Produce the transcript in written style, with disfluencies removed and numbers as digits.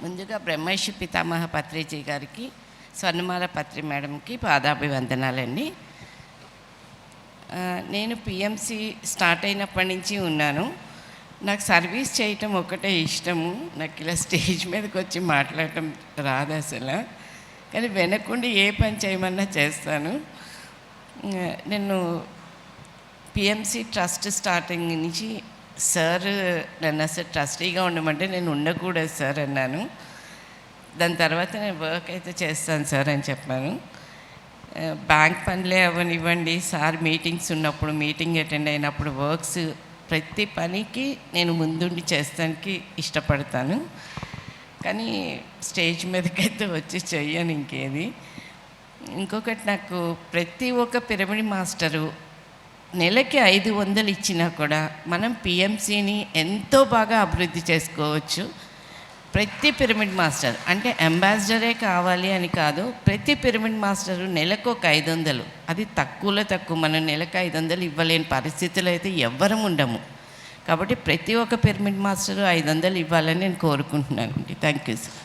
ముందుగా బ్రహ్మర్షి పితామహ పత్రిజీ గారికి, స్వర్ణమాల పత్రి మేడంకి పాదాభివందనాలండి. నేను పిఎంసి స్టార్ట్ అయినప్పటి నుంచి ఉన్నాను. నాకు సర్వీస్ చేయటం ఒకటే ఇష్టము. నాకు ఇలా స్టేజ్ మీదకి వచ్చి మాట్లాడటం రాదు అసలు. కానీ వెనకుండి ఏ పని చేయమన్నా చేస్తాను. నేను పిఎంసి ట్రస్ట్ స్టార్టింగ్ నుంచి సార్ నన్ను అసలు ట్రస్టీగా ఉండమంటే నేను ఉండకూడదు సార్ అన్నాను. దాని తర్వాత నేను వర్క్ అయితే చేస్తాను సార్ అని చెప్పాను. బ్యాంక్ పనులే అవనివ్వండి, సార్ మీటింగ్స్ ఉన్నప్పుడు, మీటింగ్ అటెండ్ అయినప్పుడు, వర్క్స్ ప్రతి పనికి నేను ముందుండి చేస్తానికి ఇష్టపడతాను. కానీ స్టేజ్ మీదకైతే వచ్చి చెయ్యను ఇంకేది. ఇంకొకటి, నాకు ప్రతి ఒక్క పిరమిడ్ మాస్టరు నెలకి 500 ఇచ్చినా కూడా మనం పిఎంసిని ఎంతో బాగా అభివృద్ధి చేసుకోవచ్చు. ప్రతి పిరమిడ్ మాస్టర్ అంటే అంబాసిడరే కావాలి అని కాదు, ప్రతి పిరమిడ్ మాస్టరు నెలకు ఒక 500, అది తక్కువలో తక్కువ. మనం నెలకు 500 ఇవ్వలేని పరిస్థితులు అయితే ఎవ్వరం ఉండము. కాబట్టి ప్రతి ఒక్క పిరమిడ్ మాస్టరు 500 ఇవ్వాలని నేను కోరుకుంటున్నానండి. Thank you sir.